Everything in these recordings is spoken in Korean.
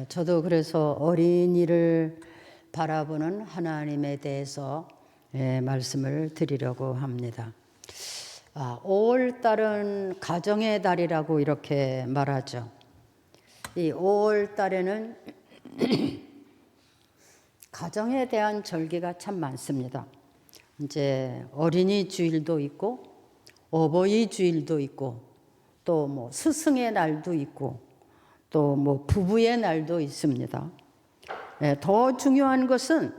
저도 그래서 어린이를 바라보는 하나님에 대해서 말씀을 드리려고 합니다. 5월 달은 가정의 달이라고 이렇게 말하죠. 이 5월 달에는 가정에 대한 절기가 참 많습니다. 이제 어린이 주일도 있고 어버이 주일도 있고 또 뭐 스승의 날도 있고 또 뭐 부부의 날도 있습니다. 더 중요한 것은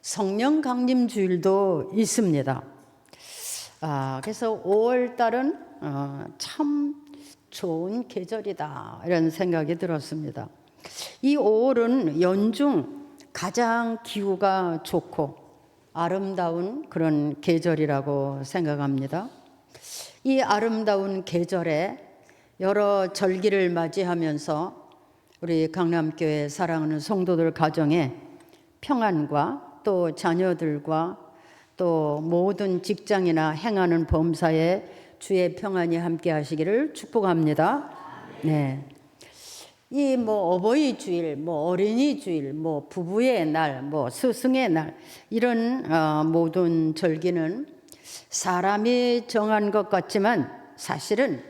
성령 강림 주일도 있습니다. 그래서 5월 달은 참 좋은 계절이다 이런 생각이 들었습니다. 이 5월은 연중 가장 기후가 좋고 아름다운 그런 계절이라고 생각합니다. 이 아름다운 계절에 여러 절기를 맞이하면서 우리 강남교회 사랑하는 성도들 가정에 평안과 또 자녀들과 또 모든 직장이나 행하는 범사에 주의 평안이 함께 하시기를 축복합니다. 네. 이 뭐 어버이 주일, 뭐 어린이 주일, 뭐 부부의 날, 뭐 스승의 날 이런 모든 절기는 사람이 정한 것 같지만 사실은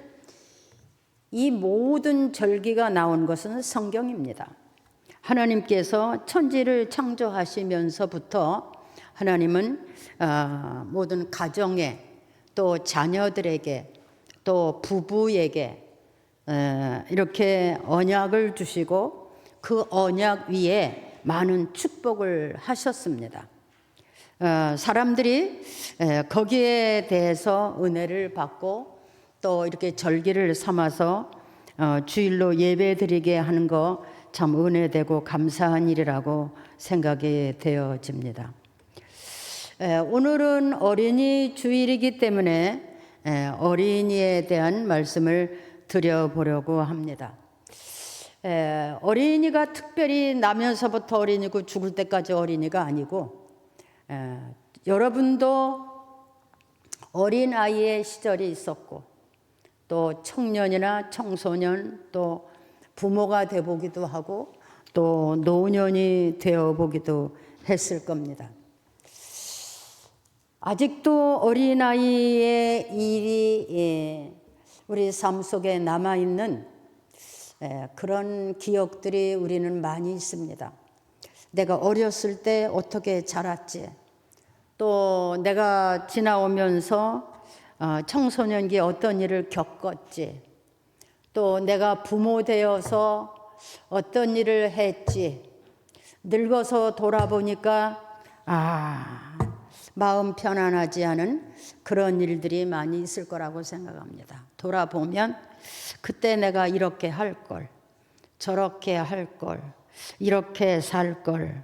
이 모든 절기가 나온 것은 성경입니다. 하나님께서 천지를 창조하시면서부터 하나님은 모든 가정에 또 자녀들에게 또 부부에게 이렇게 언약을 주시고 그 언약 위에 많은 축복을 하셨습니다. 사람들이 거기에 대해서 은혜를 받고 또 이렇게 절기를 삼아서 주일로 예배드리게 하는 거 참 은혜되고 감사한 일이라고 생각이 되어집니다. 오늘은 어린이 주일이기 때문에 어린이에 대한 말씀을 드려보려고 합니다. 어린이가 특별히 나면서부터 어린이고 죽을 때까지 어린이가 아니고 여러분도 어린아이의 시절이 있었고 또 청년이나 청소년 또 부모가 되어보기도 하고 또 노년이 되어보기도 했을 겁니다. 아직도 어린아이의 일이 우리 삶 속에 남아있는 그런 기억들이 우리는 많이 있습니다. 내가 어렸을 때 어떻게 자랐지, 또 내가 지나오면서 청소년기에 어떤 일을 겪었지, 또 내가 부모 되어서 어떤 일을 했지, 늙어서 돌아보니까 마음 편안하지 않은 그런 일들이 많이 있을 거라고 생각합니다. 돌아보면 그때 내가 이렇게 할 걸, 저렇게 할 걸, 이렇게 살 걸,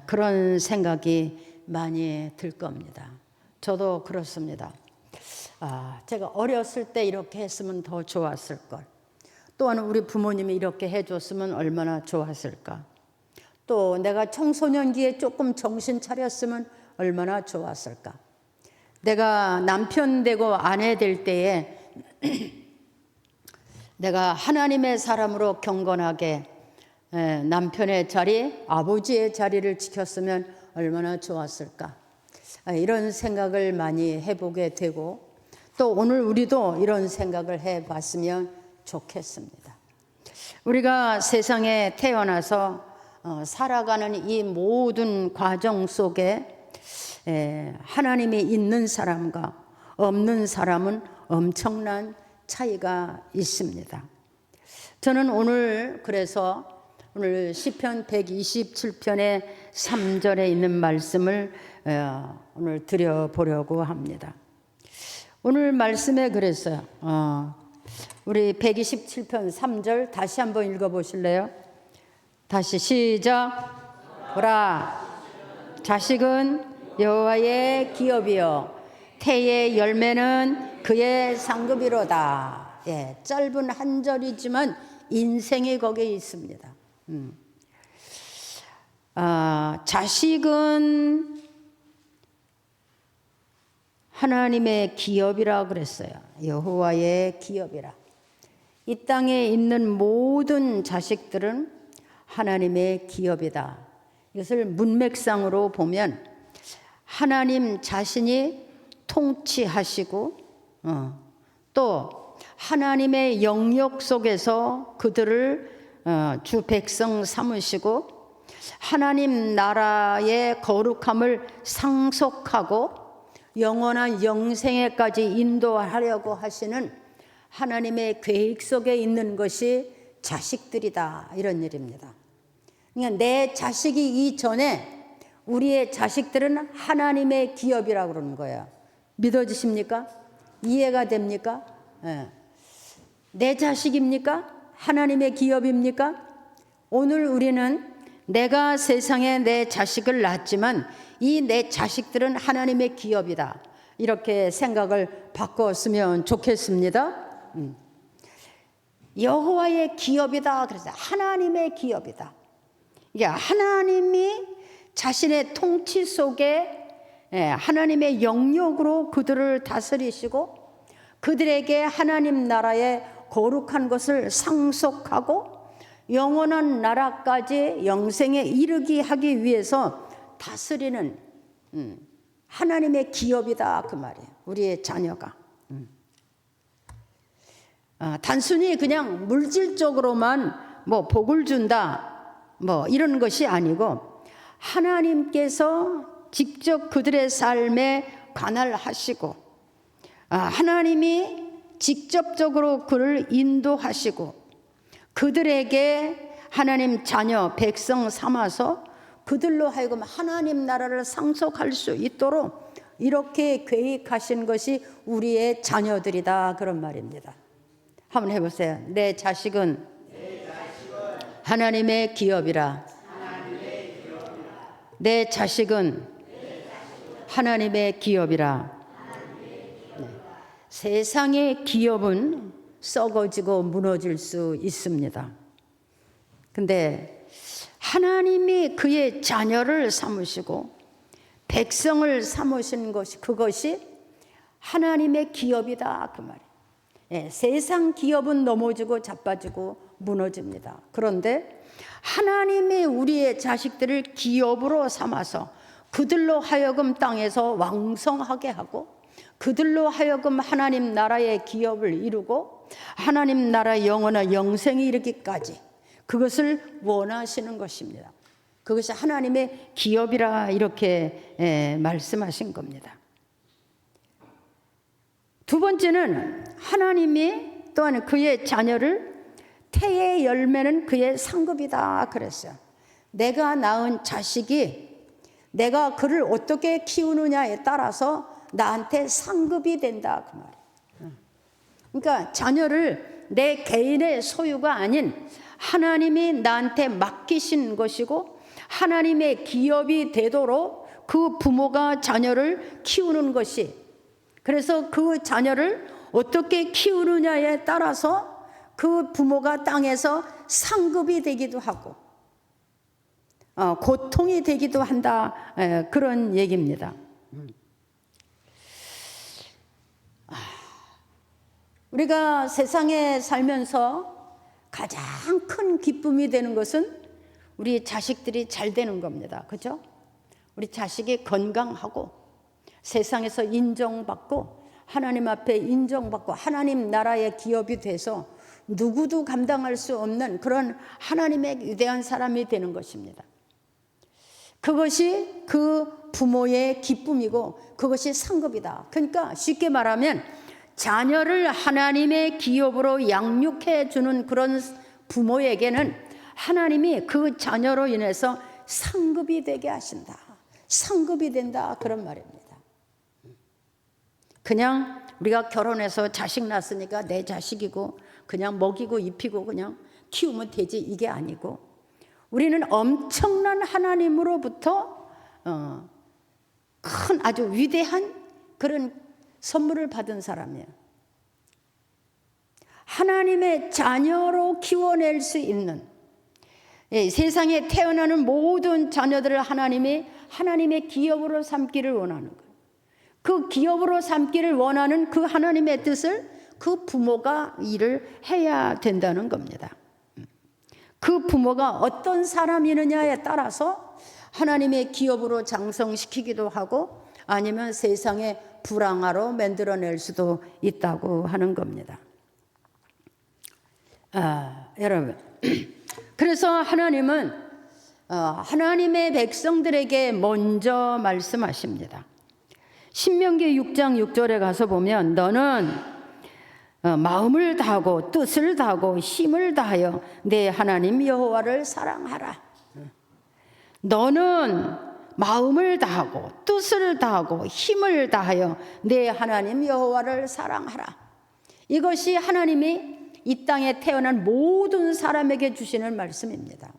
그런 생각이 많이 들 겁니다. 저도 그렇습니다. 제가 어렸을 때 이렇게 했으면 더 좋았을 걸. 또한 우리 부모님이 이렇게 해줬으면 얼마나 좋았을까. 또 내가 청소년기에 조금 정신 차렸으면 얼마나 좋았을까. 내가 남편 되고 아내 될 때에 내가 하나님의 사람으로 경건하게 남편의 자리, 아버지의 자리를 지켰으면 얼마나 좋았을까. 이런 생각을 많이 해보게 되고 또 오늘 우리도 이런 생각을 해봤으면 좋겠습니다. 우리가 세상에 태어나서 살아가는 이 모든 과정 속에 하나님이 있는 사람과 없는 사람은 엄청난 차이가 있습니다. 저는 오늘 그래서 오늘 시편 127편의 3절에 있는 말씀을 오늘 드려보려고 합니다. 오늘 말씀에 그랬어요. 우리 127편 3절 다시 한번 읽어보실래요? 다시 시작. 보라, 자식은 여호와의 기업이요 태의 열매는 그의 상급이로다. 짧은 한 절이지만 인생이 거기에 있습니다. 자식은 하나님의 기업이라 그랬어요. 여호와의 기업이라. 이 땅에 있는 모든 자식들은 하나님의 기업이다. 이것을 문맥상으로 보면 하나님 자신이 통치하시고 또 하나님의 영역 속에서 그들을 주 백성 삼으시고 하나님 나라의 거룩함을 상속하고 영원한 영생에까지 인도하려고 하시는 하나님의 계획 속에 있는 것이 자식들이다, 이런 일입니다. 그러니까 내 자식이 이전에 우리의 자식들은 하나님의 기업이라고 그러는 거예요. 믿어지십니까? 이해가 됩니까? 네. 내 자식입니까? 하나님의 기업입니까? 오늘 우리는 내가 세상에 내 자식을 낳았지만 이 내 자식들은 하나님의 기업이다, 이렇게 생각을 바꿨으면 좋겠습니다. 여호와의 기업이다, 그래서 하나님의 기업이다. 이게 하나님이 자신의 통치 속에 하나님의 영역으로 그들을 다스리시고 그들에게 하나님 나라의 거룩한 것을 상속하고 영원한 나라까지 영생에 이르게 하기 위해서 다스리는 하나님의 기업이다, 그 말이에요. 우리의 자녀가 단순히 그냥 물질적으로만 뭐 복을 준다 뭐 이런 것이 아니고 하나님께서 직접 그들의 삶에 관할하시고 하나님이 직접적으로 그를 인도하시고 그들에게 하나님 자녀 백성 삼아서 그들로 하여금 하나님 나라를 상속할 수 있도록 이렇게 계획하신 것이 우리의 자녀들이다, 그런 말입니다. 한번 해보세요. 내 자식은 하나님의 기업이라. 내 자식은 하나님의 기업이라. 네. 세상의 기업은 썩어지고 무너질 수 있습니다. 근데 하나님이 그의 자녀를 삼으시고 백성을 삼으신 것이, 그것이 하나님의 기업이다, 그 말이에요. 예, 세상 기업은 넘어지고 자빠지고 무너집니다. 그런데 하나님이 우리의 자식들을 기업으로 삼아서 그들로 하여금 땅에서 왕성하게 하고 그들로 하여금 하나님 나라의 기업을 이루고 하나님 나라의 영원한 영생에 이르기까지 그것을 원하시는 것입니다. 그것이 하나님의 기업이라, 이렇게 말씀하신 겁니다. 두 번째는 하나님이 또한 그의 자녀를 태의 열매는 그의 상급이다 그랬어요. 내가 낳은 자식이 내가 그를 어떻게 키우느냐에 따라서 나한테 상급이 된다, 그 말이에요. 그러니까 자녀를 내 개인의 소유가 아닌 하나님이 나한테 맡기신 것이고 하나님의 기업이 되도록 그 부모가 자녀를 키우는 것이, 그래서 그 자녀를 어떻게 키우느냐에 따라서 그 부모가 땅에서 상급이 되기도 하고 고통이 되기도 한다, 그런 얘기입니다. 우리가 세상에 살면서 가장 큰 기쁨이 되는 것은 우리 자식들이 잘 되는 겁니다. 그렇죠? 우리 자식이 건강하고 세상에서 인정받고 하나님 앞에 인정받고 하나님 나라의 기업이 돼서 누구도 감당할 수 없는 그런 하나님의 위대한 사람이 되는 것입니다. 그것이 그 부모의 기쁨이고 그것이 상급이다. 그러니까 쉽게 말하면 자녀를 하나님의 기업으로 양육해 주는 그런 부모에게는 하나님이 그 자녀로 인해서 상급이 되게 하신다. 상급이 된다, 그런 말입니다. 그냥 우리가 결혼해서 자식 낳았으니까 내 자식이고 그냥 먹이고 입히고 그냥 키우면 되지, 이게 아니고 우리는 엄청난 하나님으로부터 큰 아주 위대한 그런 선물을 받은 사람이에요. 하나님의 자녀로 키워낼 수 있는, 세상에 태어나는 모든 자녀들을 하나님이 하나님의 기업으로 삼기를 원하는 거예요. 그 기업으로 삼기를 원하는 그 하나님의 뜻을 그 부모가 일을 해야 된다는 겁니다. 그 부모가 어떤 사람이느냐에 따라서 하나님의 기업으로 장성시키기도 하고 아니면 세상의 불황아로 만들어낼 수도 있다고 하는 겁니다. 여러분, 그래서 하나님은 하나님의 백성들에게 먼저 말씀하십니다. 신명기 6장 6절에 가서 보면 너는 마음을 다하고 뜻을 다하고 힘을 다하여 내 하나님 여호와를 사랑하라. 너는 마음을 다하고 뜻을 다하고 힘을 다하여 내 하나님 여호와를 사랑하라. 이것이 하나님이 이 땅에 태어난 모든 사람에게 주시는 말씀입니다.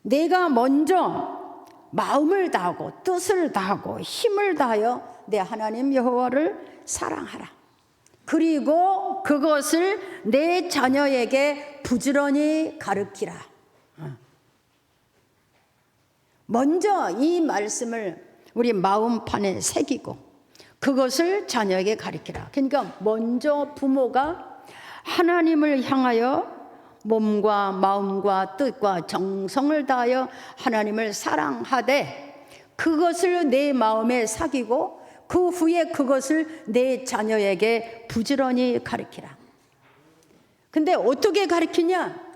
내가 먼저 마음을 다하고 뜻을 다하고 힘을 다하여 내 하나님 여호와를 사랑하라. 그리고 그것을 내 자녀에게 부지런히 가르치라. 먼저 이 말씀을 우리 마음판에 새기고 그것을 자녀에게 가르치라. 그러니까 먼저 부모가 하나님을 향하여 몸과 마음과 뜻과 정성을 다하여 하나님을 사랑하되 그것을 내 마음에 새기고 그 후에 그것을 내 자녀에게 부지런히 가르치라. 근데 어떻게 가르치냐?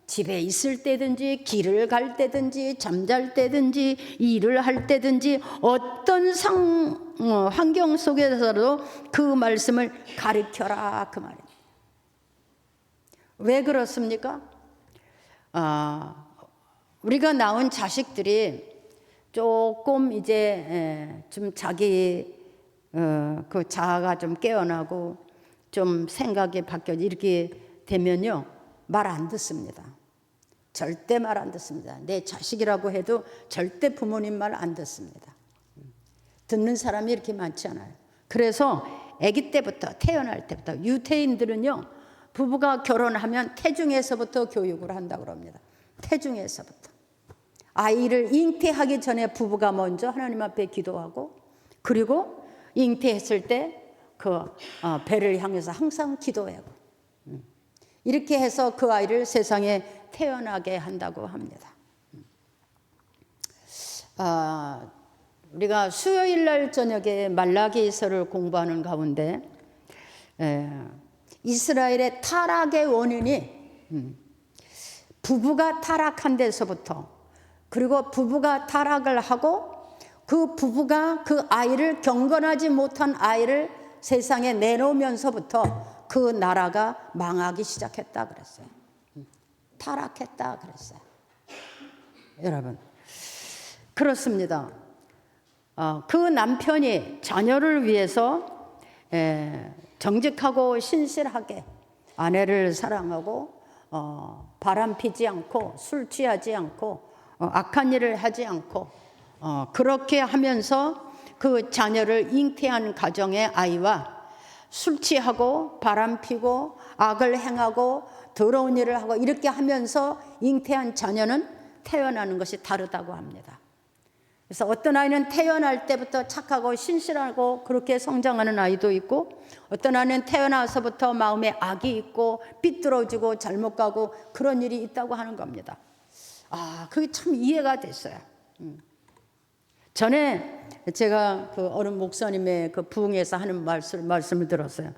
집에 있을 때든지 길을 갈 때든지 잠잘 때든지 일을 할 때든지 어떤 환경 속에서도 그 말씀을 가르쳐라 그 말입니다. 왜 그렇습니까? 우리가 낳은 자식들이 조금 이제 좀 자기 그 자아가 좀 깨어나고 좀 생각이 바뀌어 이렇게 되면요 말 안 듣습니다. 절대 말 안 듣습니다. 내 자식이라고 해도 절대 부모님 말 안 듣습니다. 듣는 사람이 이렇게 많지 않아요. 그래서 아기 때부터 태어날 때부터 유태인들은요 부부가 결혼하면 태중에서부터 교육을 한다고 합니다. 태중에서부터 아이를 잉태하기 전에 부부가 먼저 하나님 앞에 기도하고 그리고 잉태했을 때 그 배를 향해서 항상 기도하고 이렇게 해서 그 아이를 세상에 태어나게 한다고 합니다. 우리가 수요일 날 저녁에 말라기서를 공부하는 가운데 이스라엘의 타락의 원인이 부부가 타락한 데서부터 그리고 부부가 타락을 하고 그 부부가 그 아이를 경건하지 못한 아이를 세상에 내놓으면서부터 그 나라가 망하기 시작했다 그랬어요. 타락했다 그랬어요. 여러분 그렇습니다. 그 남편이 자녀를 위해서 정직하고 신실하게 아내를 사랑하고 바람피지 않고 술 취하지 않고 악한 일을 하지 않고 그렇게 하면서 그 자녀를 잉태한 가정의 아이와 술 취하고 바람피고 악을 행하고 더러운 일을 하고 이렇게 하면서 잉태한 자녀는 태어나는 것이 다르다고 합니다. 그래서 어떤 아이는 태어날 때부터 착하고 신실하고 그렇게 성장하는 아이도 있고 어떤 아이는 태어나서부터 마음에 악이 있고 삐뚤어지고 잘못 가고 그런 일이 있다고 하는 겁니다. 그게 참 이해가 됐어요. 전에 제가 그 어느 목사님의 그 부흥에서 하는 말씀을 들었어요.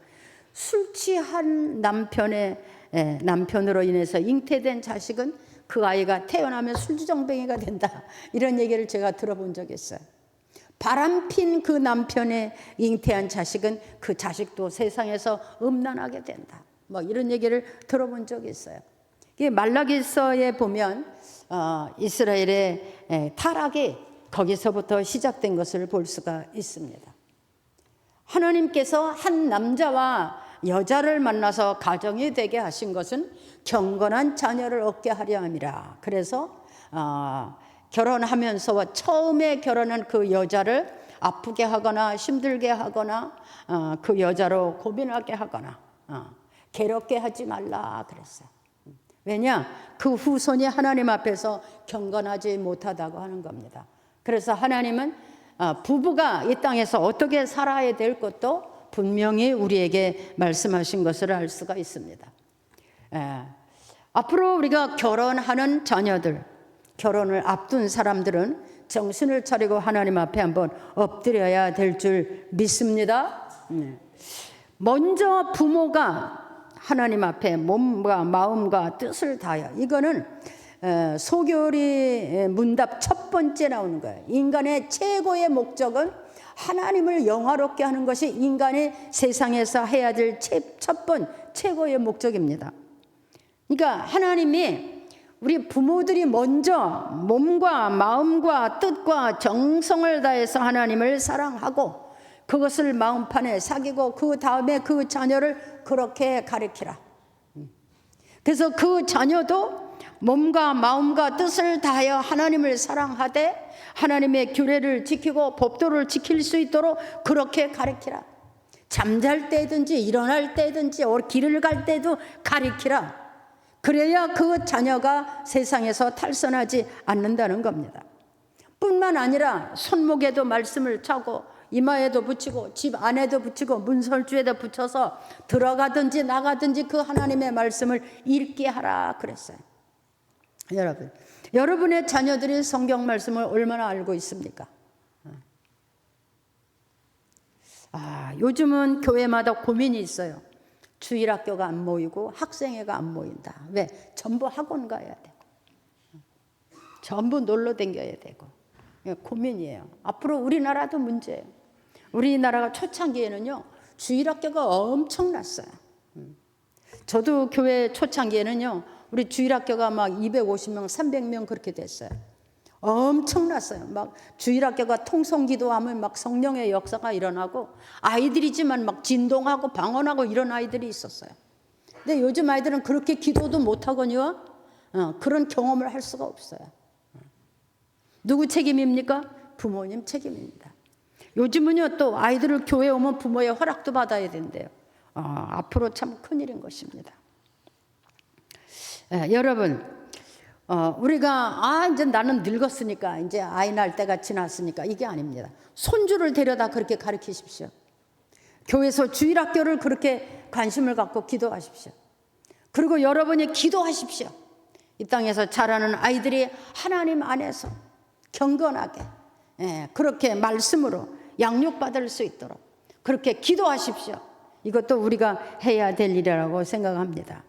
술 취한 남편으로 인해서 잉태된 자식은 그 아이가 태어나면 술주정뱅이가 된다. 이런 얘기를 제가 들어본 적이 있어요. 바람핀 그 남편의 잉태한 자식은 그 자식도 세상에서 음란하게 된다. 뭐 이런 얘기를 들어본 적이 있어요. 말라기서에 보면 이스라엘의 타락이 거기서부터 시작된 것을 볼 수가 있습니다. 하나님께서 한 남자와 여자를 만나서 가정이 되게 하신 것은 경건한 자녀를 얻게 하려 함이라. 그래서 결혼하면서 처음에 결혼한 그 여자를 아프게 하거나 힘들게 하거나 그 여자로 고민하게 하거나 괴롭게 하지 말라 그랬어요. 왜냐? 그 후손이 하나님 앞에서 경건하지 못하다고 하는 겁니다. 그래서 하나님은 부부가 이 땅에서 어떻게 살아야 될 것도 분명히 우리에게 말씀하신 것을 알 수가 있습니다. 앞으로 우리가 결혼하는 자녀들, 결혼을 앞둔 사람들은 정신을 차리고 하나님 앞에 한번 엎드려야 될 줄 믿습니다. 먼저 부모가 하나님 앞에 몸과 마음과 뜻을 다하여, 이거는 소교리 문답 첫 번째 나오는 거예요. 인간의 최고의 목적은 하나님을 영화롭게 하는 것이 인간이 세상에서 해야 될 최고의 목적입니다. 그러니까 하나님이 우리 부모들이 먼저 몸과 마음과 뜻과 정성을 다해서 하나님을 사랑하고 그것을 마음판에 새기고 그 다음에 그 자녀를 그렇게 가르치라. 그래서 그 자녀도 몸과 마음과 뜻을 다하여 하나님을 사랑하되 하나님의 규례를 지키고 법도를 지킬 수 있도록 그렇게 가르치라. 잠잘 때든지 일어날 때든지 길을 갈 때도 가르치라. 그래야 그 자녀가 세상에서 탈선하지 않는다는 겁니다. 뿐만 아니라 손목에도 말씀을 차고 이마에도 붙이고 집 안에도 붙이고 문설주에도 붙여서 들어가든지 나가든지 그 하나님의 말씀을 읽게 하라 그랬어요. 여러분의 자녀들이 성경 말씀을 얼마나 알고 있습니까? 요즘은 교회마다 고민이 있어요. 주일학교가 안 모이고 학생회가 안 모인다. 왜? 전부 학원 가야 되고 전부 놀러 다녀야 되고 고민이에요. 앞으로 우리나라도 문제예요. 우리나라가 초창기에는요 주일학교가 엄청났어요. 저도 교회 초창기에는요 우리 주일학교가 막 250명, 300명 그렇게 됐어요. 엄청났어요. 막 주일학교가 통성기도하면 막 성령의 역사가 일어나고 아이들이지만 막 진동하고 방언하고 이런 아이들이 있었어요. 근데 요즘 아이들은 그렇게 기도도 못하거니와 그런 경험을 할 수가 없어요. 누구 책임입니까? 부모님 책임입니다. 요즘은요 또 아이들을 교회 오면 부모의 허락도 받아야 된대요. 앞으로 참 큰일인 것입니다. 여러분, 우리가 이제 나는 늙었으니까 이제 아이 낳을 때가 지났으니까 이게 아닙니다. 손주를 데려다 그렇게 가르치십시오. 교회에서 주일학교를 그렇게 관심을 갖고 기도하십시오. 그리고 여러분이 기도하십시오. 이 땅에서 자라는 아이들이 하나님 안에서 경건하게 그렇게 말씀으로 양육받을 수 있도록 그렇게 기도하십시오. 이것도 우리가 해야 될 일이라고 생각합니다.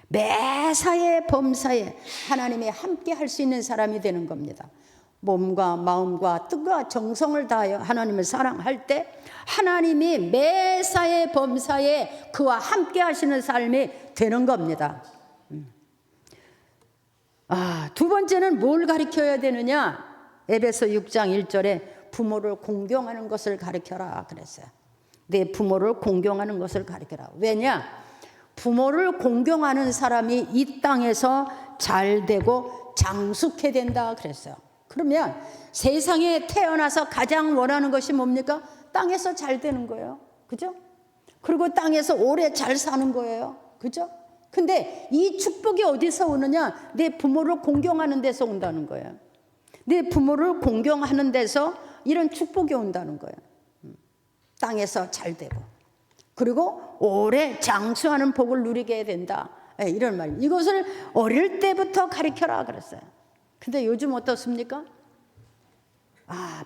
매사에 범사에 하나님이 함께 할 수 있는 사람이 되는 겁니다. 몸과 마음과 뜻과 정성을 다하여 하나님을 사랑할 때 하나님이 매사에 범사에 그와 함께 하시는 삶이 되는 겁니다. 두 번째는 뭘 가르쳐야 되느냐? 에베소 6장 1절에 부모를 공경하는 것을 가르쳐라 그랬어요. 내 부모를 공경하는 것을 가르쳐라. 왜냐? 부모를 공경하는 사람이 이 땅에서 잘 되고 장숙해 된다 그랬어요. 그러면 세상에 태어나서 가장 원하는 것이 뭡니까? 땅에서 잘 되는 거예요. 그죠? 그리고 땅에서 오래 잘 사는 거예요. 그죠? 근데 이 축복이 어디서 오느냐? 내 부모를 공경하는 데서 온다는 거예요. 내 부모를 공경하는 데서 이런 축복이 온다는 거예요. 땅에서 잘 되고 그리고 오래 장수하는 복을 누리게 된다. 이런 말입니다. 이것을 어릴 때부터 가르쳐라 그랬어요. 근데 요즘 어떻습니까?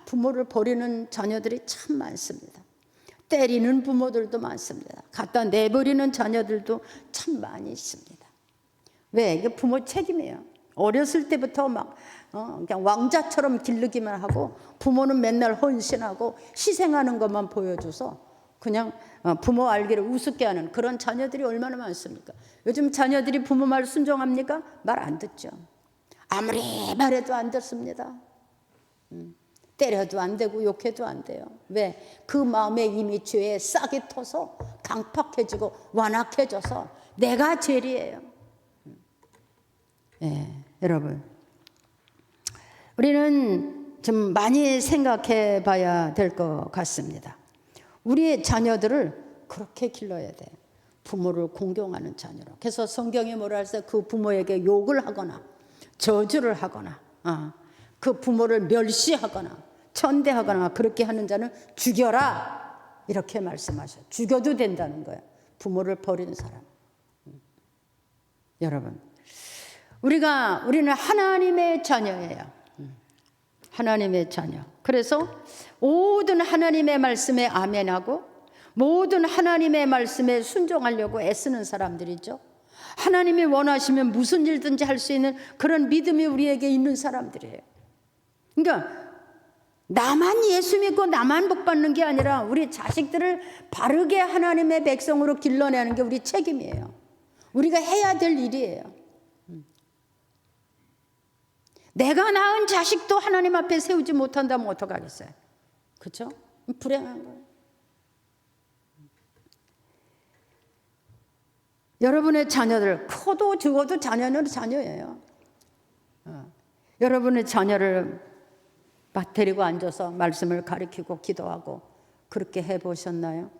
부모를 버리는 자녀들이 참 많습니다. 때리는 부모들도 많습니다. 갖다 내버리는 자녀들도 참 많이 있습니다. 왜? 이게 부모 책임이에요. 어렸을 때부터 막 그냥 왕자처럼 기르기만 하고 부모는 맨날 헌신하고 희생하는 것만 보여줘서 그냥 부모 알기를 우습게 하는 그런 자녀들이 얼마나 많습니까? 요즘 자녀들이 부모 말 순종합니까? 말 안 듣죠. 아무리 말해도 안 듣습니다. 때려도 안 되고 욕해도 안 돼요. 왜? 그 마음에 이미 죄에 싹이 터서 강팍해지고 완악해져서 내가 죄리예요. 여러분, 우리는 좀 많이 생각해 봐야 될 것 같습니다. 우리의 자녀들을 그렇게 길러야 돼. 부모를 공경하는 자녀로. 그래서 성경이 뭐라 할때 그 부모에게 욕을 하거나 저주를 하거나 그 부모를 멸시하거나 천대하거나 그렇게 하는 자는 죽여라 이렇게 말씀하셔요. 죽여도 된다는 거예요. 부모를 버린 사람. 여러분, 우리는 하나님의 자녀예요. 하나님의 자녀. 그래서 모든 하나님의 말씀에 아멘하고 모든 하나님의 말씀에 순종하려고 애쓰는 사람들이죠. 하나님이 원하시면 무슨 일든지 할 수 있는 그런 믿음이 우리에게 있는 사람들이에요. 그러니까 나만 예수 믿고 나만 복 받는 게 아니라 우리 자식들을 바르게 하나님의 백성으로 길러내는 게 우리 책임이에요. 우리가 해야 될 일이에요. 내가 낳은 자식도 하나님 앞에 세우지 못한다면 어떡하겠어요? 그렇죠? 불행한 거예요. 여러분의 자녀들, 커도 죽어도 자녀는 자녀예요. 여러분의 자녀를 데리고 앉아서 말씀을 가르치고 기도하고 그렇게 해보셨나요?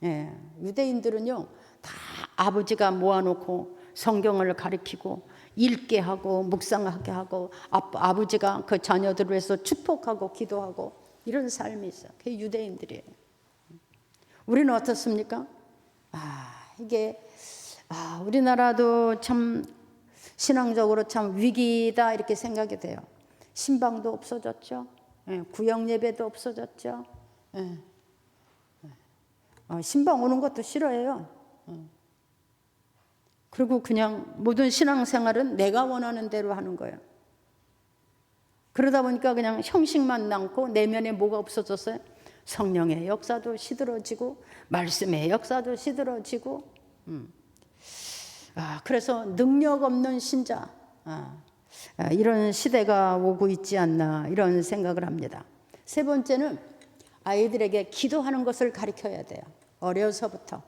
예, 유대인들은요, 다 아버지가 모아놓고 성경을 가르치고 읽게 하고 묵상하게 하고 아버지가 그 자녀들을 위해서 축복하고 기도하고 이런 삶이 있어요. 그게 유대인들이에요. 우리는 어떻습니까? 우리나라도 참 신앙적으로 참 위기다 이렇게 생각이 돼요. 신방도 없어졌죠. 구역 예배도 없어졌죠. 신방 오는 것도 싫어해요. 그리고 그냥 모든 신앙생활은 내가 원하는 대로 하는 거예요. 그러다 보니까 그냥 형식만 남고 내면에 뭐가 없어졌어요? 성령의 역사도 시들어지고 말씀의 역사도 시들어지고 그래서 능력 없는 신자 이런 시대가 오고 있지 않나 이런 생각을 합니다. 세 번째는 아이들에게 기도하는 것을 가르쳐야 돼요. 어려서부터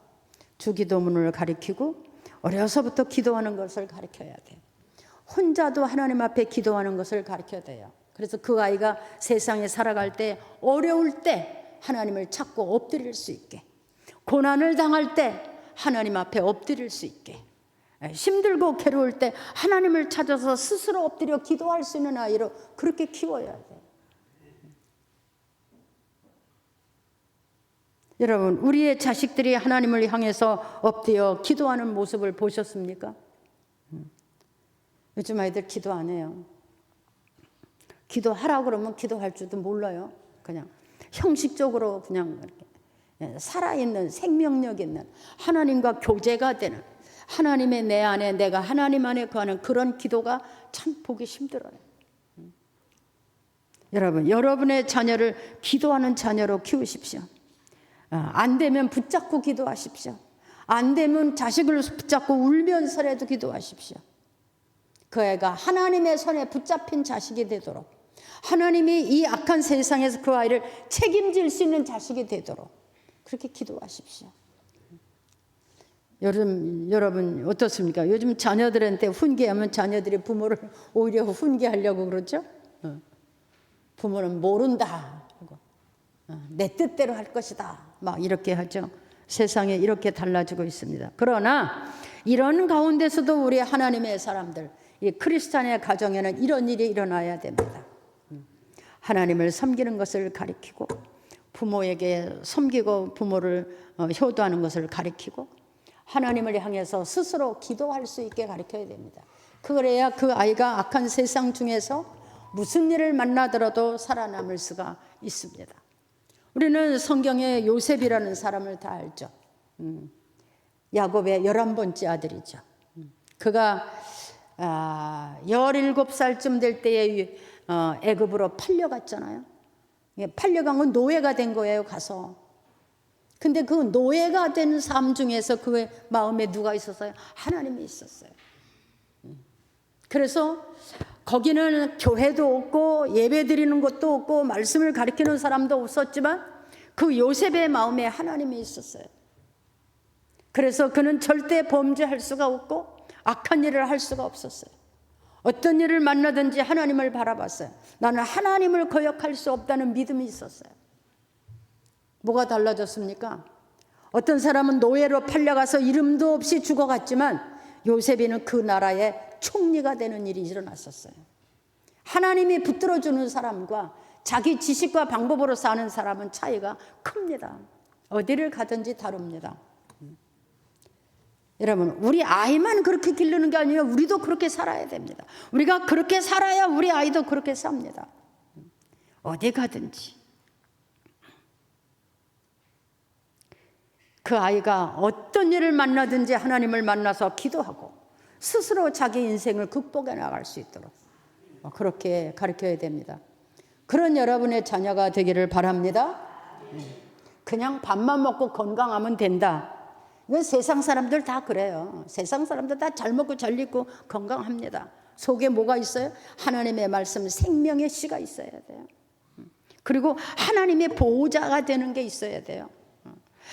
주기도문을 가르치고 어려서부터 기도하는 것을 가르쳐야 돼요. 혼자도 하나님 앞에 기도하는 것을 가르쳐야 돼요. 그래서 그 아이가 세상에 살아갈 때 어려울 때 하나님을 찾고 엎드릴 수 있게, 고난을 당할 때 하나님 앞에 엎드릴 수 있게, 힘들고 괴로울 때 하나님을 찾아서 스스로 엎드려 기도할 수 있는 아이로 그렇게 키워야 돼요. 여러분, 우리의 자식들이 하나님을 향해서 엎드려 기도하는 모습을 보셨습니까? 요즘 아이들 기도 안 해요. 기도하라고 그러면 기도할 줄도 몰라요. 그냥 형식적으로 그냥 이렇게 살아있는 생명력 있는 하나님과 교제가 되는 하나님의 내 안에 내가 하나님 안에 거하는 그런 기도가 참 보기 힘들어요. 여러분, 여러분의 자녀를 기도하는 자녀로 키우십시오. 안 되면 붙잡고 기도하십시오. 안 되면 자식을 붙잡고 울면서라도 기도하십시오. 그 애가 하나님의 손에 붙잡힌 자식이 되도록, 하나님이 이 악한 세상에서 그 아이를 책임질 수 있는 자식이 되도록 그렇게 기도하십시오. 여러분 어떻습니까? 요즘 자녀들한테 훈계하면 자녀들이 부모를 오히려 훈계하려고 그러죠. 부모는 모른다, 내 뜻대로 할 것이다, 막 이렇게 하죠. 세상에 이렇게 달라지고 있습니다. 그러나 이런 가운데서도 우리 하나님의 사람들, 이 크리스찬의 가정에는 이런 일이 일어나야 됩니다. 하나님을 섬기는 것을 가리키고 부모에게 섬기고 부모를 효도하는 것을 가리키고 하나님을 향해서 스스로 기도할 수 있게 가르쳐야 됩니다. 그래야 그 아이가 악한 세상 중에서 무슨 일을 만나더라도 살아남을 수가 있습니다. 우리는 성경에 요셉이라는 사람을 다 알죠. 야곱의 11번째 아들이죠. 그가 17살쯤 될 때에 애굽으로 팔려갔잖아요. 팔려간 건 노예가 된 거예요, 가서. 근데 그 노예가 된 삶 중에서 그의 마음에 누가 있었어요? 하나님이 있었어요. 그래서 거기는 교회도 없고 예배 드리는 것도 없고 말씀을 가르치는 사람도 없었지만 그 요셉의 마음에 하나님이 있었어요. 그래서 그는 절대 범죄할 수가 없고 악한 일을 할 수가 없었어요. 어떤 일을 만나든지 하나님을 바라봤어요. 나는 하나님을 거역할 수 없다는 믿음이 있었어요. 뭐가 달라졌습니까? 어떤 사람은 노예로 팔려가서 이름도 없이 죽어갔지만 요셉이는 그 나라의 총리가 되는 일이 일어났었어요. 하나님이 붙들어주는 사람과 자기 지식과 방법으로 사는 사람은 차이가 큽니다. 어디를 가든지 다릅니다. 여러분, 우리 아이만 그렇게 기르는 게 아니에요. 우리도 그렇게 살아야 됩니다. 우리가 그렇게 살아야 우리 아이도 그렇게 삽니다. 어디 가든지. 그 아이가 어떤 일을 만나든지 하나님을 만나서 기도하고 스스로 자기 인생을 극복해 나갈 수 있도록 그렇게 가르쳐야 됩니다. 그런 여러분의 자녀가 되기를 바랍니다. 그냥 밥만 먹고 건강하면 된다. 이건 세상 사람들 다 그래요. 세상 사람들 다 잘 먹고 잘 입고 건강합니다. 속에 뭐가 있어요? 하나님의 말씀, 생명의 씨가 있어야 돼요. 그리고 하나님의 보호자가 되는 게 있어야 돼요.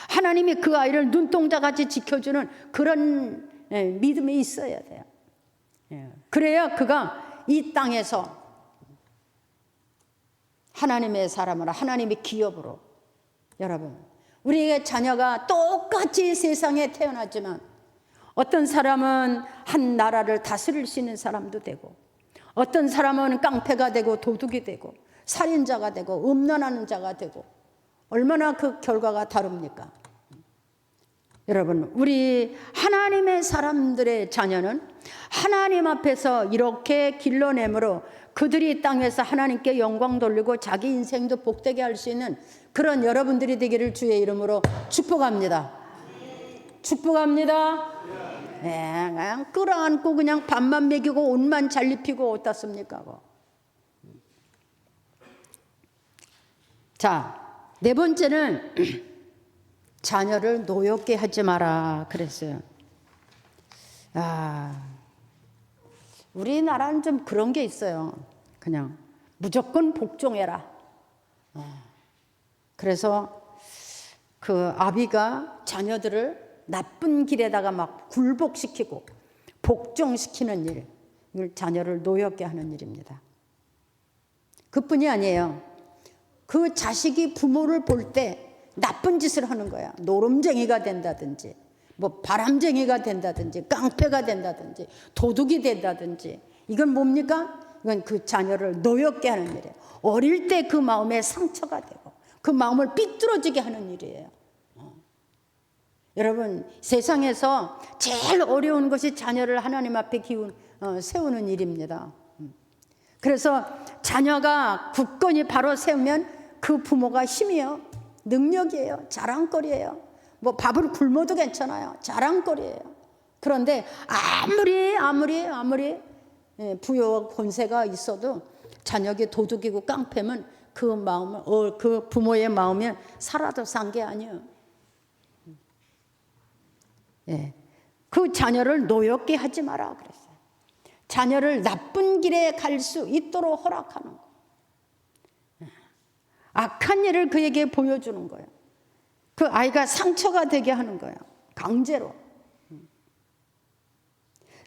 하나님이 그 아이를 눈동자같이 지켜주는 그런 믿음이 있어야 돼요. 그래야 그가 이 땅에서 하나님의 사람으로, 하나님의 기업으로, 여러분, 우리의 자녀가 똑같이 세상에 태어났지만 어떤 사람은 한 나라를 다스릴 수 있는 사람도 되고, 어떤 사람은 깡패가 되고 도둑이 되고 살인자가 되고 음란하는 자가 되고, 얼마나 그 결과가 다릅니까? 여러분, 우리 하나님의 사람들의 자녀는 하나님 앞에서 이렇게 길러내므로 그들이 땅에서 하나님께 영광 돌리고 자기 인생도 복되게 할 수 있는 그런 여러분들이 되기를 주의 이름으로 축복합니다. 축복합니다. 네, 그냥 끌어안고 그냥 밥만 먹이고 옷만 잘 입히고 어떻습니까? 자, 네 번째는 자녀를 노엽게 하지 마라 그랬어요. 우리나라는 좀 그런 게 있어요. 그냥 무조건 복종해라. 그래서 그 아비가 자녀들을 나쁜 길에다가 막 굴복시키고 복종시키는 일, 이걸 자녀를 노엽게 하는 일입니다. 그뿐이 아니에요. 그 자식이 부모를 볼 때 나쁜 짓을 하는 거야. 노름쟁이가 된다든지, 뭐 바람쟁이가 된다든지, 깡패가 된다든지, 도둑이 된다든지. 이건 뭡니까? 이건 그 자녀를 노엽게 하는 일이에요. 어릴 때 그 마음에 상처가 되고 그 마음을 삐뚤어지게 하는 일이에요. 여러분, 세상에서 제일 어려운 것이 자녀를 하나님 앞에 세우는 일입니다. 그래서 자녀가 굳건히 바로 세우면 그 부모가 힘이에요. 능력이에요. 자랑거리예요. 뭐 밥을 굶어도 괜찮아요. 자랑거리예요. 그런데 아무리 부여와 권세가 있어도 자녀가 도둑이고 깡패면 그 마음을 그 부모의 마음이 살아도 산 게 아니에요. 그 자녀를 노엽게 하지 마라 그랬어요. 자녀를 나쁜 길에 갈 수 있도록 허락하는 거. 악한 일을 그에게 보여주는 거예요. 그 아이가 상처가 되게 하는 거예요. 강제로.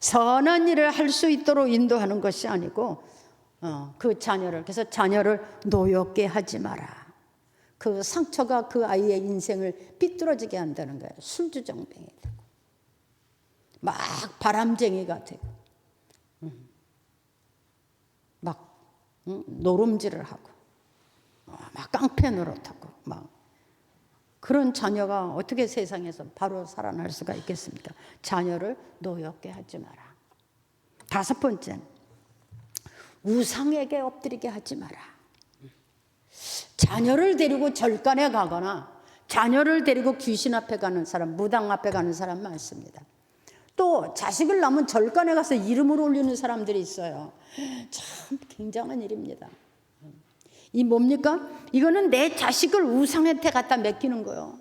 선한 일을 할 수 있도록 인도하는 것이 아니고 그 자녀를, 그래서 자녀를 노엽게 하지 마라. 그 상처가 그 아이의 인생을 삐뚤어지게 한다는 거예요. 술주정뱅이 되고 막 바람쟁이가 되고 막 노름질을 하고 막 깡패 노릇하고 막 그런 자녀가 어떻게 세상에서 바로 살아날 수가 있겠습니까? 자녀를 노엽게 하지 마라. 다섯 번째는 우상에게 엎드리게 하지 마라. 자녀를 데리고 절간에 가거나 자녀를 데리고 귀신 앞에 가는 사람, 무당 앞에 가는 사람 많습니다. 또 자식을 낳으면 절간에 가서 이름을 올리는 사람들이 있어요. 참 굉장한 일입니다. 이 뭡니까? 이거는 내 자식을 우상한테 갖다 맡기는 거예요.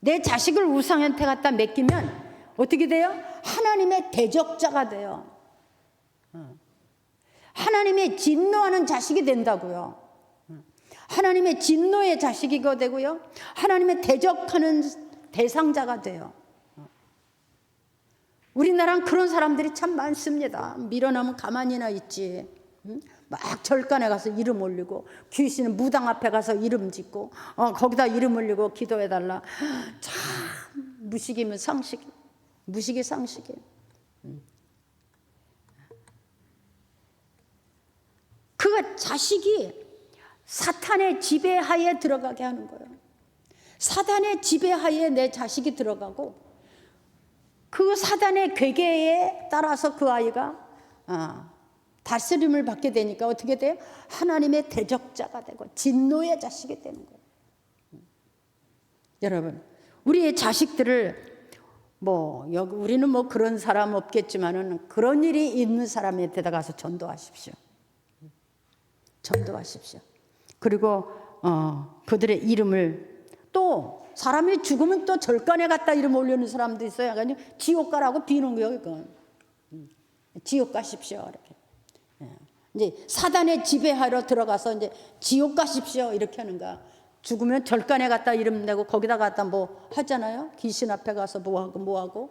내 자식을 우상한테 갖다 맡기면 어떻게 돼요? 하나님의 대적자가 돼요. 하나님의 진노하는 자식이 된다고요. 하나님의 진노의 자식이가 되고요. 하나님의 대적하는 대상자가 돼요. 우리나라는 그런 사람들이 참 많습니다. 밀어넣으면 가만히나 있지. 막 절간에 가서 이름 올리고 귀신은 무당 앞에 가서 이름 짓고 거기다 이름 올리고 기도해달라. 참 무식이면 상식, 무식이 상식이에요. 그 자식이 사탄의 지배하에 들어가게 하는 거예요. 사탄의 지배하에 내 자식이 들어가고 그 사단의 괴계에 따라서 그 아이가 다스림을 받게 되니까 어떻게 돼요? 하나님의 대적자가 되고 진노의 자식이 되는 거예요. 여러분, 우리의 자식들을 우리는 그런 사람 없겠지만은 그런 일이 있는 사람에 데다가서 전도하십시오. 전도하십시오. 그리고 그들의 이름을, 또 사람이 죽으면 또 절간에 갖다 이름 올리는 사람도 있어요. 그러니까 지옥 가라고 비는 거예요. 그건 지옥 가십시오. 이렇게. 이제 사단의 지배하러 들어가서 이제 지옥 가십시오 이렇게 하는 거야. 죽으면 절간에 갖다 이름 내고 거기다 갖다 하잖아요. 귀신 앞에 가서 뭐하고.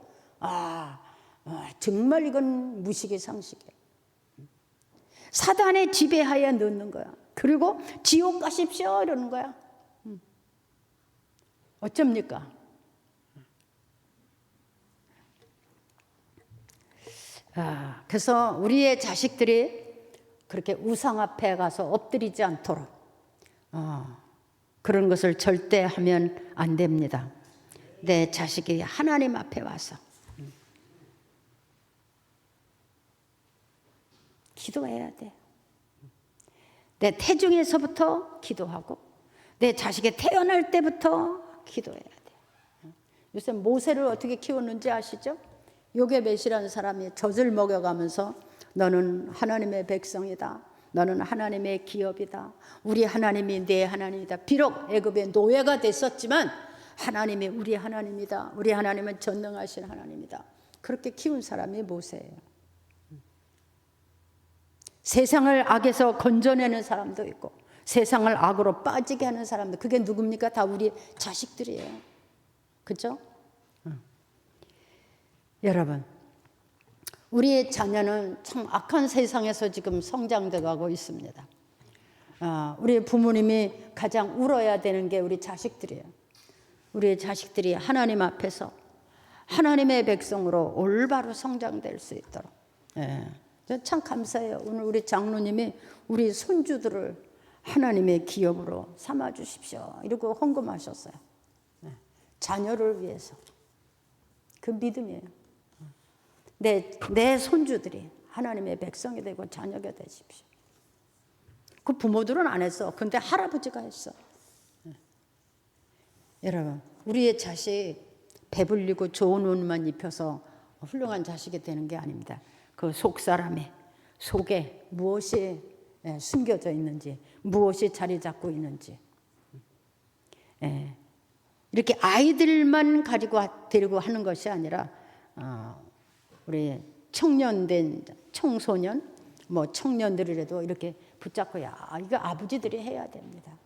정말 이건 무식의 상식이에요. 사단의 지배하에 넣는 거야. 그리고 지옥 가십시오 이러는 거야. 어쩝니까? 그래서 우리의 자식들이 그렇게 우상 앞에 가서 엎드리지 않도록 그런 것을 절대 하면 안 됩니다. 내 자식이 하나님 앞에 와서 기도해야 돼. 내 태중에서부터 기도하고 내 자식이 태어날 때부터 기도해야 돼. 요새 모세를 어떻게 키웠는지 아시죠? 요게벳이라는 사람이 젖을 먹여가면서 너는 하나님의 백성이다. 너는 하나님의 기업이다. 우리 하나님이 내 하나님이다. 비록 애굽의 노예가 됐었지만 하나님이 우리 하나님이다. 우리 하나님은 전능하신 하나님이다. 그렇게 키운 사람이 모세예요. 세상을 악에서 건져내는 사람도 있고 세상을 악으로 빠지게 하는 사람들, 그게 누굽니까? 다 우리 자식들이에요. 그렇죠? 여러분, 우리의 자녀는 참 악한 세상에서 지금 성장돼 가고 있습니다. 우리 부모님이 가장 울어야 되는 게 우리 자식들이에요. 우리의 자식들이 하나님 앞에서 하나님의 백성으로 올바로 성장될 수 있도록. 참 감사해요. 오늘 우리 장로님이 우리 손주들을 하나님의 기업으로 삼아 주십시오 이러고 헌금하셨어요. 자녀를 위해서. 그 믿음이에요. 내 손주들이 하나님의 백성이 되고 자녀가 되십시오. 그 부모들은 안 했어. 근데 할아버지가 했어. 여러분, 우리의 자식 배불리고 좋은 옷만 입혀서 훌륭한 자식이 되는 게 아닙니다. 그 속사람의 속에 무엇이 숨겨져 있는지, 무엇이 자리 잡고 있는지. 이렇게 아이들만 가지고 데리고 하는 것이 아니라 우리 청년된 청소년, 청년들이라도 이렇게 붙잡고 이거 아버지들이 해야 됩니다.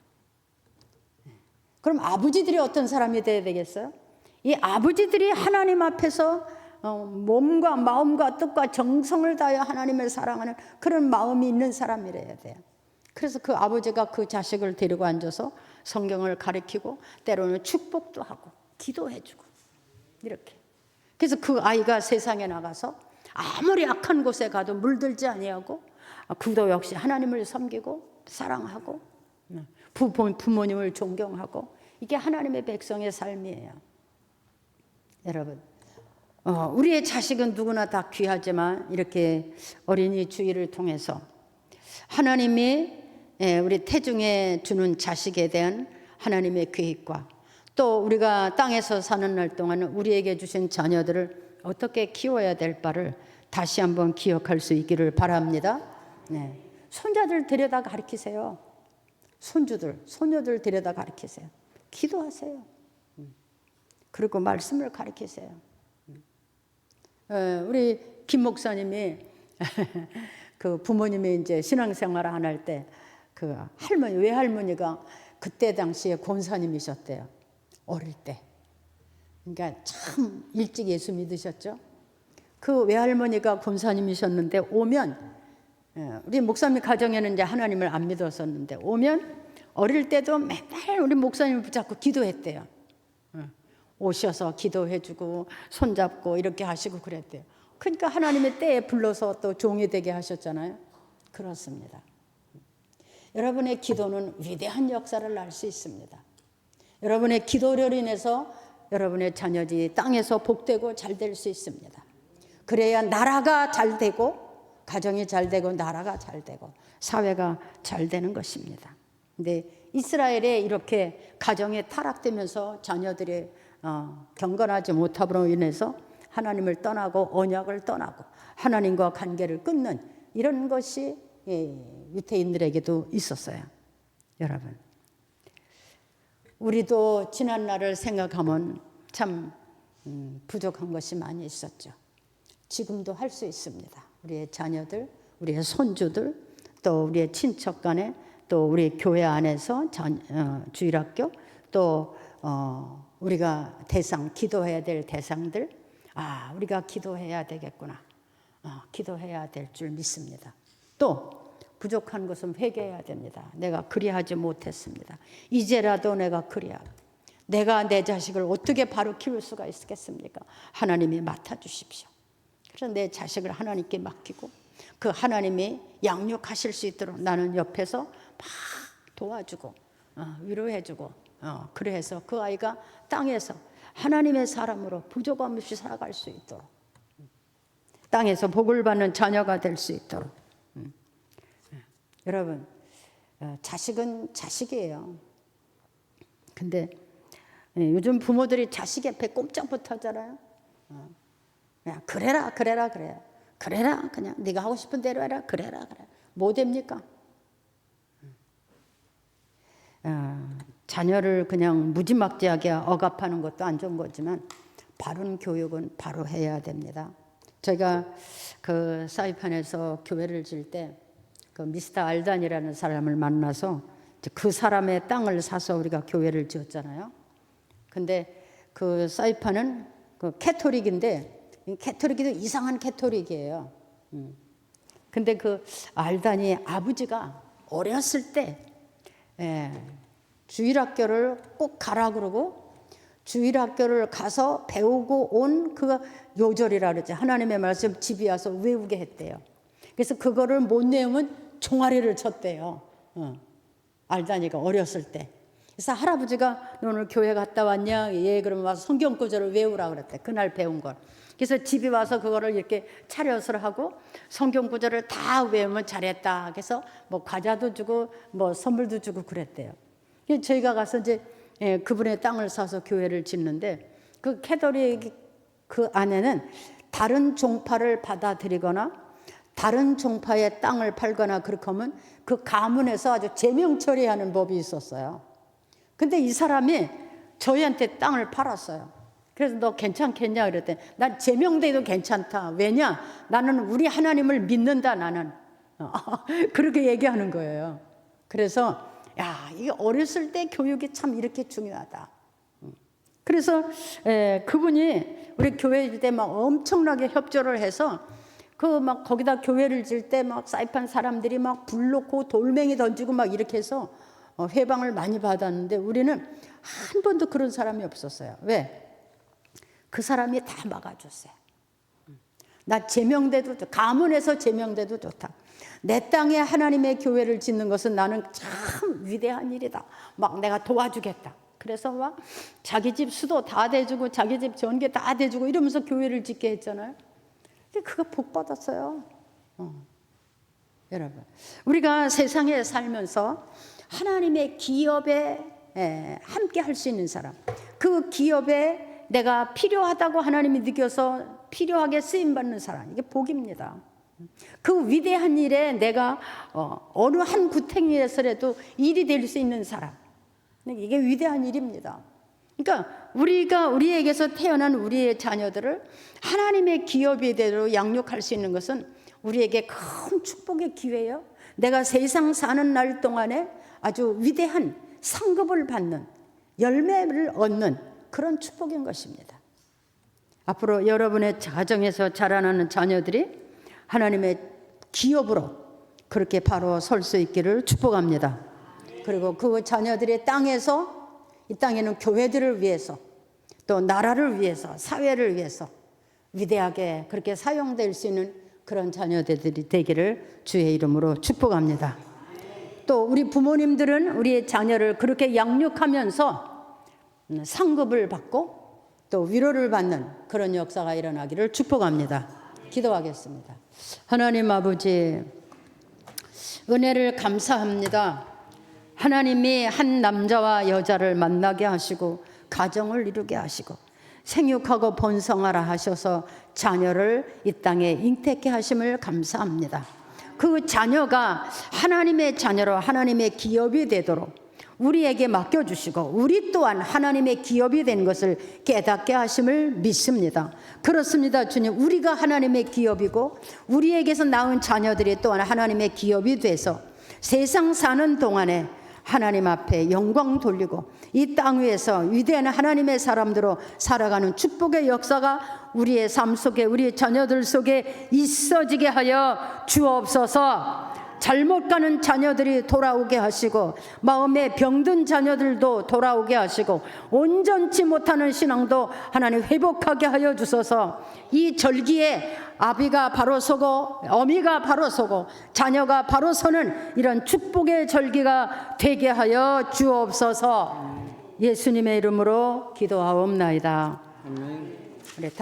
그럼 아버지들이 어떤 사람이 돼야 되겠어요? 이 아버지들이 하나님 앞에서 몸과 마음과 뜻과 정성을 다하여 하나님을 사랑하는 그런 마음이 있는 사람이래야 돼요. 그래서 그 아버지가 그 자식을 데리고 앉아서 성경을 가르치고 때로는 축복도 하고 기도해주고 이렇게. 그래서 그 아이가 세상에 나가서 아무리 악한 곳에 가도 물들지 아니하고 그도 역시 하나님을 섬기고 사랑하고 부모님을 존경하고, 이게 하나님의 백성의 삶이에요. 여러분, 우리의 자식은 누구나 다 귀하지만 이렇게 어린이 주일을 통해서 하나님이 우리 태중에 주는 자식에 대한 하나님의 계획과 또 우리가 땅에서 사는 날 동안은 우리에게 주신 자녀들을 어떻게 키워야 될 바를 다시 한번 기억할 수 있기를 바랍니다. 손자들 데려다 가르치세요. 손주들, 소녀들 데려다 가르치세요. 기도하세요. 그리고 말씀을 가르치세요. 우리 김 목사님이 그 부모님이 이제 신앙생활을 안 할 때 그 할머니, 외할머니가 그때 당시에 권사님이셨대요. 어릴 때. 그러니까 참 일찍 예수 믿으셨죠. 그 외할머니가 권사님이셨는데 오면, 우리 목사님 가정에는 이제 하나님을 안 믿었었는데 오면 어릴 때도 맨날 우리 목사님을 붙잡고 기도했대요. 오셔서 기도해주고 손잡고 이렇게 하시고 그랬대요. 그러니까 하나님의 때에 불러서 또 종이 되게 하셨잖아요. 그렇습니다. 여러분의 기도는 위대한 역사를 날 수 있습니다. 여러분의 기도를 인해서 여러분의 자녀들이 땅에서 복되고 잘 될 수 있습니다. 그래야 나라가 잘 되고, 가정이 잘 되고, 나라가 잘 되고, 사회가 잘 되는 것입니다. 근데 이스라엘에 이렇게 가정이 타락되면서 자녀들이 경건하지 못함으로 인해서 하나님을 떠나고 언약을 떠나고 하나님과 관계를 끊는 이런 것이 유대인들에게도 있었어요. 여러분, 우리도 지난 날을 생각하면 참 부족한 것이 많이 있었죠. 지금도 할 수 있습니다. 우리의 자녀들, 우리의 손주들, 또 우리의 친척 간에, 또 우리 교회 안에서 주일학교, 또 우리가 기도해야 될 대상들, 우리가 기도해야 되겠구나, 기도해야 될 줄 믿습니다. 또 부족한 것은 회개해야 됩니다. 내가 그리하지 못했습니다. 이제라도 내가 그리하고, 내가 내 자식을 어떻게 바로 키울 수가 있겠습니까? 하나님이 맡아주십시오. 그래서 내 자식을 하나님께 맡기고 그 하나님이 양육하실 수 있도록 나는 옆에서 막 도와주고 위로해주고, 그래서 그 아이가 땅에서 하나님의 사람으로 부족함 없이 살아갈 수 있도록, 땅에서 복을 받는 자녀가 될 수 있도록. 여러분, 자식은 자식이에요. 근데 요즘 부모들이 자식 옆에 꼼짝 못하잖아요. 야, 그래라 그냥 네가 하고 싶은 대로 해라. 그래라. 뭐 됩니까? 자녀를 그냥 무지막지하게 억압하는 것도 안 좋은 거지만 바른 교육은 바로 해야 됩니다. 제가 그 사이판에서 교회를 질 때 그 미스터 알단이라는 사람을 만나서 그 사람의 땅을 사서 우리가 교회를 지었잖아요. 근데 그 사이판은 그 캐토릭인데, 캐토릭이도 이상한 캐토릭이에요. 근데 그 알단이 아버지가 어렸을 때 주일학교를 꼭 가라 그러고, 주일학교를 가서 배우고 온 그 요절이라 그러죠. 하나님의 말씀 집에 와서 외우게 했대요. 그래서 그거를 못 외우면 종아리를 쳤대요. 알다니까 어렸을 때. 그래서 할아버지가 너 오늘 교회 갔다 왔냐? 예, 그러면 와서 성경 구절을 외우라 그랬대. 그날 배운 걸. 그래서 집에 와서 그거를 이렇게 차렷을 하고 성경 구절을 다 외우면 잘했다. 그래서 뭐 과자도 주고 뭐 선물도 주고 그랬대요. 저희가 가서 이제 그분의 땅을 사서 교회를 짓는데, 그 캐토릭 그 안에는 다른 종파를 받아들이거나 다른 종파의 땅을 팔거나 그렇게 하면 그 가문에서 아주 제명 처리하는 법이 있었어요. 근데 이 사람이 저희한테 땅을 팔았어요. 그래서 너 괜찮겠냐 그랬더니 난 제명돼도 괜찮다. 왜냐? 나는 우리 하나님을 믿는다. 나는 그렇게 얘기하는 거예요. 그래서 이게 어렸을 때 교육이 참 이렇게 중요하다. 그래서 그분이 우리 교회 때 막 엄청나게 협조를 해서 그 막 거기다 교회를 질 때 막 사이판 사람들이 막 불 놓고 돌멩이 던지고 막 이렇게 해서 회방을 많이 받았는데 우리는 한 번도 그런 사람이 없었어요. 왜? 그 사람이 다 막아줬어요. 나 제명돼도, 가문에서 제명돼도 좋다. 내 땅에 하나님의 교회를 짓는 것은 나는 참 위대한 일이다. 막 내가 도와주겠다. 그래서 막 자기 집 수도 다 대주고 자기 집 전기 다 대주고 이러면서 교회를 짓게 했잖아요. 근데 그거 복 받았어요. 여러분, 우리가 세상에 살면서 하나님의 기업에 함께 할 수 있는 사람, 그 기업에 내가 필요하다고 하나님이 느껴서 필요하게 쓰임받는 사람, 이게 복입니다. 그 위대한 일에 내가 어느 한 구탱이에서라도 일이 될 수 있는 사람, 이게 위대한 일입니다. 그러니까 우리가 우리에게서 태어난 우리의 자녀들을 하나님의 기업이대로 양육할 수 있는 것은 우리에게 큰 축복의 기회예요. 내가 세상 사는 날 동안에 아주 위대한 상급을 받는, 열매를 얻는 그런 축복인 것입니다. 앞으로 여러분의 가정에서 자라나는 자녀들이 하나님의 기업으로 그렇게 바로 설 수 있기를 축복합니다. 그리고 그 자녀들의 땅에서, 이 땅에는 교회들을 위해서 또 나라를 위해서 사회를 위해서 위대하게 그렇게 사용될 수 있는 그런 자녀들이 되기를 주의 이름으로 축복합니다. 또 우리 부모님들은 우리의 자녀를 그렇게 양육하면서 상급을 받고 또 위로를 받는 그런 역사가 일어나기를 축복합니다. 기도하겠습니다. 하나님 아버지, 은혜를 감사합니다. 하나님이 한 남자와 여자를 만나게 하시고 가정을 이루게 하시고 생육하고 번성하라 하셔서 자녀를 이 땅에 잉태케 하심을 감사합니다. 그 자녀가 하나님의 자녀로 하나님의 기업이 되도록 우리에게 맡겨주시고 우리 또한 하나님의 기업이 된 것을 깨닫게 하심을 믿습니다. 그렇습니다. 주님, 우리가 하나님의 기업이고 우리에게서 낳은 자녀들이 또한 하나님의 기업이 돼서 세상 사는 동안에 하나님 앞에 영광 돌리고 이 땅 위에서 위대한 하나님의 사람들로 살아가는 축복의 역사가 우리의 삶 속에 우리 자녀들 속에 있어지게 하여 주옵소서. 잘못 가는 자녀들이 돌아오게 하시고 마음에 병든 자녀들도 돌아오게 하시고 온전치 못하는 신앙도 하나님 회복하게 하여 주소서. 이 절기에 아비가 바로 서고 어미가 바로 서고 자녀가 바로 서는 이런 축복의 절기가 되게 하여 주옵소서. 예수님의 이름으로 기도하옵나이다. 아멘. 우리 다